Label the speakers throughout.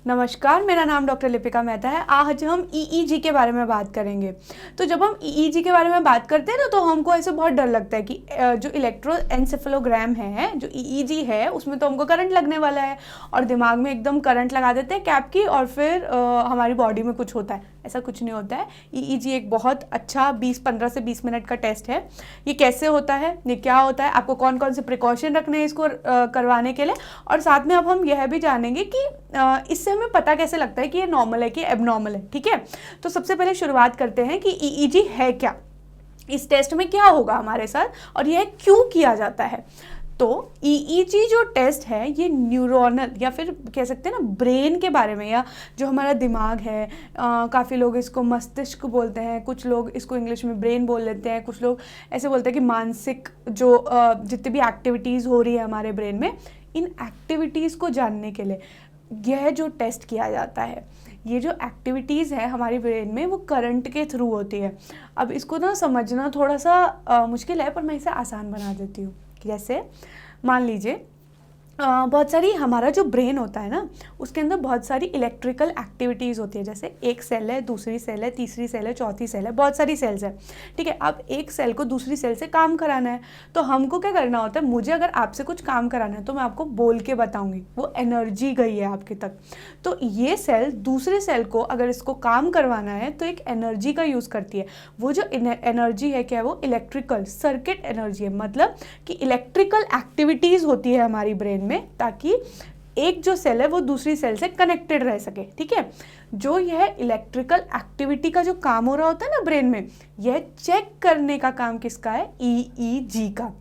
Speaker 1: नमस्कार, मेरा नाम डॉक्टर लिपिका मेहता है। आज हम ईईजी के बारे में बात करेंगे। तो जब हम ईईजी के बारे में बात करते हैं ना, तो हमको ऐसे बहुत डर लगता है कि जो इलेक्ट्रोएन्सेफेलोग्राम है, जो ईईजी है, उसमें तो हमको करंट लगने वाला है और दिमाग में एकदम करंट लगा देते हैं कैप की, और फिर हमारी बॉडी में कुछ होता है। ऐसा कुछ नहीं होता है। ईईजी एक बहुत अच्छा 15 से 20 मिनट का टेस्ट है। ये कैसे होता है, ये क्या होता है, आपको कौन कौन से प्रिकॉशन रखने हैं इसको करवाने के लिए, और साथ में अब हम यह भी जानेंगे कि इससे हमें पता कैसे लगता है कि ये नॉर्मल है कि एबनॉर्मल है। ठीक है, तो सबसे पहले शुरुआत करते हैं कि ईईजी है क्या, इस टेस्ट में क्या होगा हमारे साथ और यह क्यों किया जाता है। तो ईईजी जो टेस्ट है ये न्यूरोनल या फिर कह सकते हैं ना ब्रेन के बारे में, या जो हमारा दिमाग है, काफ़ी लोग इसको मस्तिष्क बोलते हैं, कुछ लोग इसको इंग्लिश में ब्रेन बोल लेते हैं, कुछ लोग ऐसे बोलते हैं कि मानसिक जो जितनी भी एक्टिविटीज़ हो रही है हमारे ब्रेन में, इन एक्टिविटीज़ को जानने के लिए यह जो टेस्ट किया जाता है, ये जो एक्टिविटीज़ है हमारी ब्रेन में वो करंट के थ्रू होती है। अब इसको ना समझना थोड़ा सा मुश्किल है, पर मैं इसे आसान बना देती हूँ। जैसे मान लीजिए बहुत सारी हमारा जो ब्रेन होता है ना, उसके अंदर बहुत सारी इलेक्ट्रिकल एक्टिविटीज़ होती है। जैसे एक सेल है, दूसरी सेल है, तीसरी सेल है, चौथी सेल है, बहुत सारी सेल्स है। ठीक है, अब एक सेल को दूसरी सेल से काम कराना है, तो हमको क्या करना होता है, मुझे अगर आपसे कुछ काम कराना है तो मैं आपको बोल के बताऊंगी, वो एनर्जी गई है आपके तक। तो ये सेल दूसरे सेल को अगर इसको काम करवाना है तो एक एनर्जी का यूज़ करती है। वो जो एनर्जी है क्या है, वो इलेक्ट्रिकल सर्किट एनर्जी है, मतलब कि इलेक्ट्रिकल एक्टिविटीज़ होती है हमारी ब्रेन में, ताकि एक जो सेल है वो दूसरी सेल से कनेक्टेड रह सके। ठीक है, जो यह इलेक्ट्रिकल एक्टिविटी का जो काम हो रहा होता है ना ब्रेन में, यह चेक करने का काम किसका है, ईईजी का।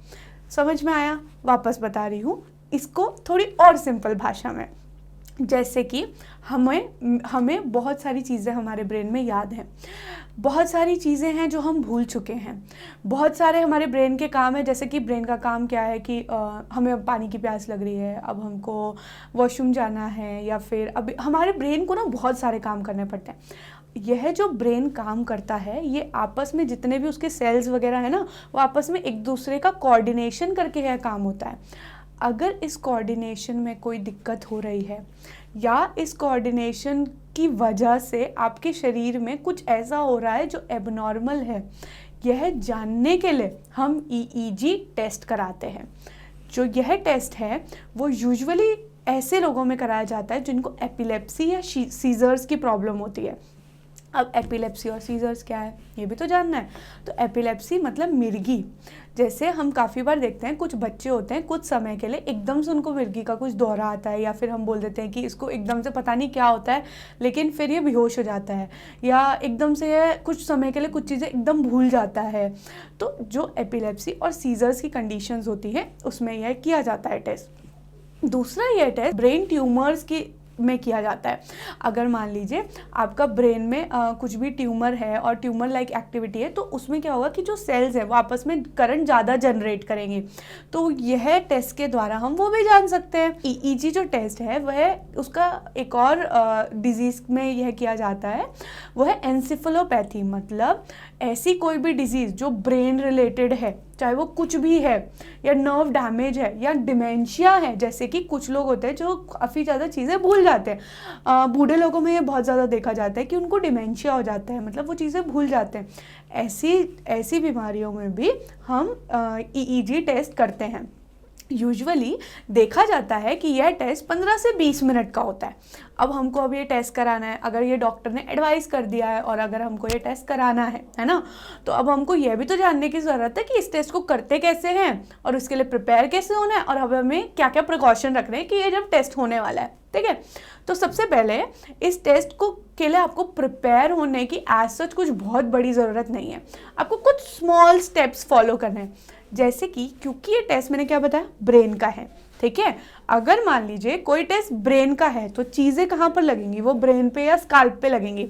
Speaker 1: समझ में आया? वापस बता रही हूँ इसको थोड़ी और सिंपल भाषा में। जैसे कि हमें बहुत सारी चीज़ें हमारे ब्रेन में याद हैं, बहुत सारी चीज़ें हैं जो हम भूल चुके हैं, बहुत सारे हमारे ब्रेन के काम है। जैसे कि ब्रेन का काम क्या है कि हमें पानी की प्यास लग रही है, अब हमको वॉशरूम जाना है, या फिर अभी हमारे ब्रेन को ना बहुत सारे काम करने पड़ते हैं। यह जो ब्रेन काम करता है, ये आपस में जितने भी उसके सेल्स वगैरह है ना, वो आपस में एक दूसरे का कोऑर्डिनेशन करके यह काम होता है। अगर इस कोऑर्डिनेशन में कोई दिक्कत हो रही है, या इस कोऑर्डिनेशन की वजह से आपके शरीर में कुछ ऐसा हो रहा है जो एबनॉर्मल है, यह जानने के लिए हम ईईजी टेस्ट कराते हैं। जो यह टेस्ट है वो यूजुअली ऐसे लोगों में कराया जाता है जिनको एपिलेप्सी या सीजर्स की प्रॉब्लम होती है। अब एपिलेप्सी और सीजर्स क्या है ये भी तो जानना है। तो एपिलेप्सी मतलब मिर्गी। जैसे हम काफ़ी बार देखते हैं कुछ बच्चे होते हैं, कुछ समय के लिए एकदम से उनको मिर्गी का कुछ दौरा आता है, या फिर हम बोल देते हैं कि इसको एकदम से पता नहीं क्या होता है, लेकिन फिर ये बेहोश हो जाता है, या एकदम से ये कुछ समय के लिए कुछ चीज़ें एकदम भूल जाता है। तो जो एपिलेप्सी और सीजर्स की कंडीशंस होती है उसमें यह किया जाता है टेस्ट। दूसरा यह टेस्ट ब्रेन ट्यूमर्स की में किया जाता है। अगर मान लीजिए आपका ब्रेन में कुछ भी ट्यूमर है और ट्यूमर लाइक एक्टिविटी है, तो उसमें क्या होगा कि जो सेल्स है वो आपस में करंट ज़्यादा जनरेट करेंगे। तो यह टेस्ट के द्वारा हम वो भी जान सकते हैं। ईईजी जो टेस्ट है वह उसका एक और डिजीज़ में यह किया जाता है, वह है एन्सेफेलोपैथी। मतलब ऐसी कोई भी डिजीज़ जो ब्रेन रिलेटेड है, चाहे वो कुछ भी है, या नर्व डैमेज है, या डिमेंशिया है। जैसे कि कुछ लोग होते हैं जो काफ़ी ज़्यादा चीज़ें भूल जाते हैं, बूढ़े लोगों में ये बहुत ज़्यादा देखा जाता है कि उनको डिमेंशिया हो जाता है, मतलब वो चीज़ें भूल जाते हैं। ऐसी बीमारियों में भी हम ईईजी टेस्ट करते हैं। यूजुअली देखा जाता है कि यह टेस्ट 15 से 20 मिनट का होता है। अब हमको अब ये टेस्ट कराना है, अगर ये डॉक्टर ने एडवाइस कर दिया है और अगर हमको ये टेस्ट कराना है ना, तो अब हमको यह भी तो जानने की ज़रूरत है कि इस टेस्ट को करते कैसे हैं और उसके लिए प्रिपेयर कैसे होना है, और अब हमें क्या क्या प्रिकॉशन रखने हैं कि ये जब टेस्ट होने वाला है। ठीक है, तो सबसे पहले इस टेस्ट को के लिए आपको प्रिपेयर होने की एज सच कुछ बहुत बड़ी ज़रूरत नहीं है। आपको कुछ स्मॉल स्टेप्स फॉलो करने हैं। जैसे कि क्योंकि ये टेस्ट मैंने क्या बताया, ब्रेन का है। ठीक है, अगर मान लीजिए कोई टेस्ट ब्रेन का है तो चीज़ें कहाँ पर लगेंगी, वो ब्रेन पे या स्काल्प पे लगेंगी।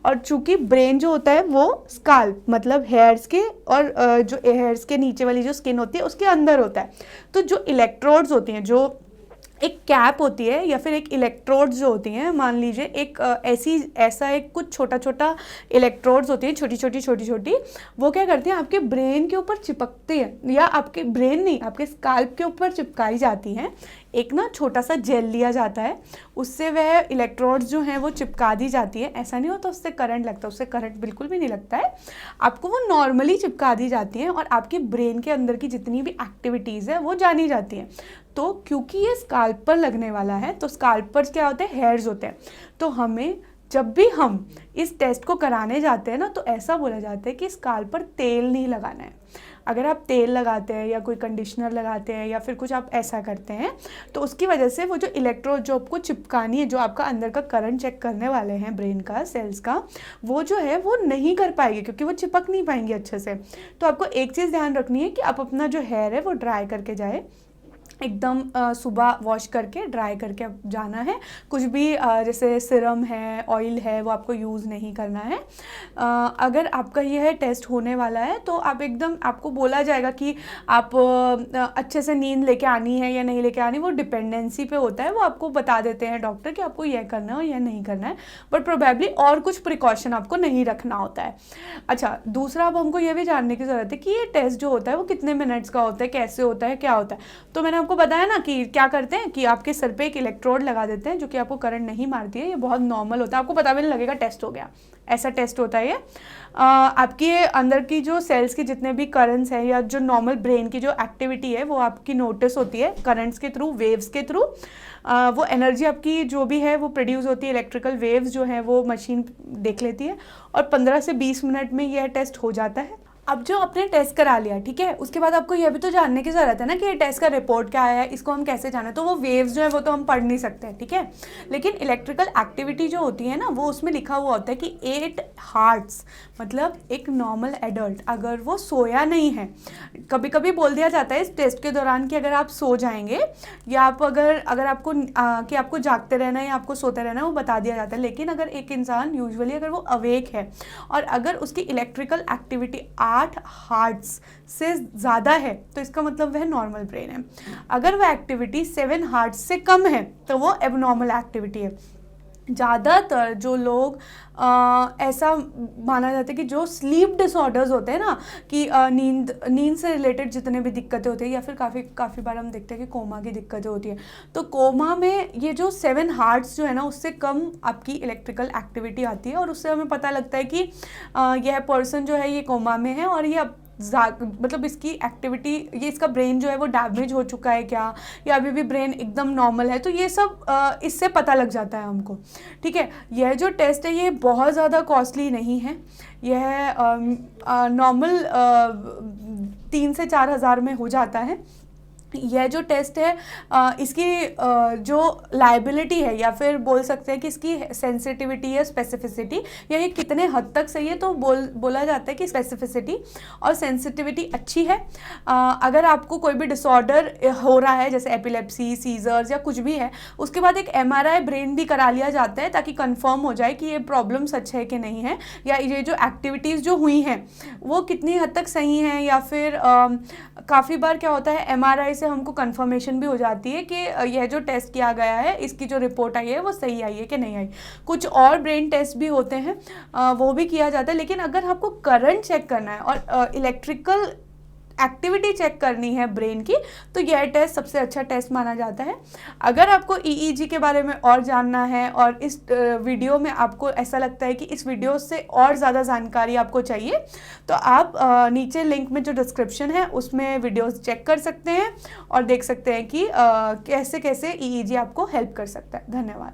Speaker 1: और चूंकि ब्रेन जो होता है वो स्काल्प मतलब हेयर्स के, और जो हेयर्स के नीचे वाली जो स्किन होती है उसके अंदर होता है। तो जो इलेक्ट्रोड्स होती हैं, जो एक कैप होती है या फिर एक इलेक्ट्रोड्स जो होती हैं, मान लीजिए एक ऐसा एक कुछ छोटा छोटा इलेक्ट्रोड्स होती हैं, छोटी छोटी, वो क्या करती हैं आपके ब्रेन के ऊपर चिपकती है, या आपके ब्रेन नहीं आपके स्काल्प के ऊपर चिपकाई जाती हैं। एक ना छोटा सा जेल लिया जाता है, उससे वह इलेक्ट्रोड्स जो हैं वो चिपका दी जाती है। ऐसा नहीं होता उससे करंट लगता, उससे करंट बिल्कुल भी नहीं लगता है, आपको वो नॉर्मली चिपका दी जाती है और आपके ब्रेन के अंदर की जितनी भी एक्टिविटीज़ है वो जानी जाती है। तो क्योंकि ये स्काल्प पर लगने वाला है, तो स्काल्प पर क्या होते हैं, हेयर्स होते हैं, तो हमें जब भी हम इस टेस्ट को कराने जाते हैं ना, तो ऐसा बोला जाता है कि स्काल्प पर तेल नहीं लगाना है। अगर आप तेल लगाते हैं या कोई कंडीशनर लगाते हैं या फिर कुछ आप ऐसा करते हैं, तो उसकी वजह से वो जो इलेक्ट्रोड जो आपको चिपकानी है, जो आपका अंदर का करंट चेक करने वाले हैं ब्रेन का, सेल्स का, वो जो है वो नहीं कर पाएगी, क्योंकि वो चिपक नहीं पाएंगे अच्छे से। तो आपको एक चीज़ ध्यान रखनी है कि आप अपना जो हेयर है वो ड्राई करके जाए, एकदम सुबह वॉश करके ड्राई करके अब जाना है। कुछ भी जैसे सिरम है, ऑयल है, वो आपको यूज़ नहीं करना है। अगर आपका यह टेस्ट होने वाला है तो आप एकदम, आपको बोला जाएगा कि आप अच्छे से नींद लेके आनी है या नहीं लेके आनी, वो डिपेंडेंसी पे होता है, वो आपको बता देते हैं डॉक्टर कि आपको यह करना है या नहीं करना है, बट प्रोबेबली और कुछ प्रिकॉशन आपको नहीं रखना होता है। अच्छा, दूसरा अब हमको ये भी जानने की ज़रूरत है कि ये टेस्ट जो होता है वो कितने मिनट्स का होता है, कैसे होता है, क्या होता है। तो मैंने आपको बताया ना कि क्या करते हैं कि आपके सर पे एक इलेक्ट्रोड लगा देते हैं जो कि आपको करंट नहीं मारती है, ये बहुत नॉर्मल होता है, आपको पता भी नहीं लगेगा टेस्ट हो गया, ऐसा टेस्ट होता है ये। आपके अंदर की जो सेल्स के जितने भी करंट्स हैं या जो नॉर्मल ब्रेन की जो एक्टिविटी है वो आपकी नोटिस होती है करंट्स के थ्रू, वेव्स के थ्रू। वो एनर्जी आपकी जो भी है वो प्रोड्यूस होती है, इलेक्ट्रिकल वेव्स जो है वो मशीन देख लेती है और 15 से 20 मिनट में यह टेस्ट हो जाता है। अब जो आपने टेस्ट करा लिया, ठीक है, उसके बाद आपको यह भी तो जानने की ज़रूरत है ना कि ये टेस्ट का रिपोर्ट क्या आया है, इसको हम कैसे जाने। तो वो वेव्स जो है वो तो हम पढ़ नहीं सकते हैं, ठीक है, लेकिन इलेक्ट्रिकल एक्टिविटी जो होती है ना, वो उसमें लिखा हुआ होता है कि 8 हार्ट्स, मतलब एक नॉर्मल एडल्ट अगर वो सोया नहीं है, कभी कभी बोल दिया जाता है इस टेस्ट के दौरान कि अगर आप सो जाएंगे या आप अगर आपको कि आपको जागते रहना है या आपको सोते रहना है, वो बता दिया जाता है। लेकिन अगर एक इंसान यूजुअली अगर वो अवेक है और अगर उसकी इलेक्ट्रिकल एक्टिविटी 8 हार्ट्स से ज़्यादा है, तो इसका मतलब वह नॉर्मल ब्रेन है। अगर वह एक्टिविटी 7 हार्ट्स से कम है तो वो एबनॉर्मल एक्टिविटी है। ज़्यादातर जो लोग ऐसा माना जाता है कि जो स्लीप डिसऑर्डर्स होते हैं ना, कि नींद से रिलेटेड जितने भी दिक्कतें होती है, या फिर काफ़ी बार हम देखते हैं कि कोमा की दिक्कतें होती है, तो कोमा में ये जो 7 हार्ट्स जो है ना, उससे कम आपकी इलेक्ट्रिकल एक्टिविटी आती है और उससे हमें पता लगता है कि यह पर्सन जो है ये कोमा में है और ये मतलब इसकी एक्टिविटी, ये इसका ब्रेन जो है वो डैमेज हो चुका है क्या, या अभी भी ब्रेन एकदम नॉर्मल है। तो ये सब इससे पता लग जाता है हमको, ठीक है। यह जो टेस्ट है ये बहुत ज़्यादा कॉस्टली नहीं है, यह नॉर्मल 3 से 4 हज़ार में हो जाता है। यह जो टेस्ट है इसकी जो लाइबिलिटी है, या फिर बोल सकते हैं कि इसकी सेंसिटिविटी या स्पेसिफिसिटी, या ये कितने हद तक सही है, तो बोला जाता है कि स्पेसिफिसिटी और सेंसिटिविटी अच्छी है। अगर आपको कोई भी डिसऑर्डर हो रहा है जैसे एपिलेप्सी, सीजर्स या कुछ भी है, उसके बाद एक MRI ब्रेन भी करा लिया जाता है ताकि कंफर्म हो जाए कि ये प्रॉब्लम सच है कि नहीं है, या ये जो एक्टिविटीज़ जो हुई हैं वो कितनी हद तक सही हैं, या फिर काफ़ी बार क्या होता है MRI से हमको कंफर्मेशन भी हो जाती है कि यह जो टेस्ट किया गया है, इसकी जो रिपोर्ट आई है वो सही आई है कि नहीं आई। कुछ और ब्रेन टेस्ट भी होते हैं, वो भी किया जाता है। लेकिन अगर आपको करंट चेक करना है और इलेक्ट्रिकल एक्टिविटी चेक करनी है ब्रेन की, तो यह टेस्ट सबसे अच्छा टेस्ट माना जाता है। अगर आपको EEG के बारे में और जानना है और इस वीडियो में आपको ऐसा लगता है कि इस वीडियो से और ज़्यादा जानकारी आपको चाहिए, तो आप नीचे लिंक में जो डिस्क्रिप्शन है उसमें वीडियोस चेक कर सकते हैं और देख सकते हैं कि कैसे कैसे EEG आपको हेल्प कर सकता है। धन्यवाद।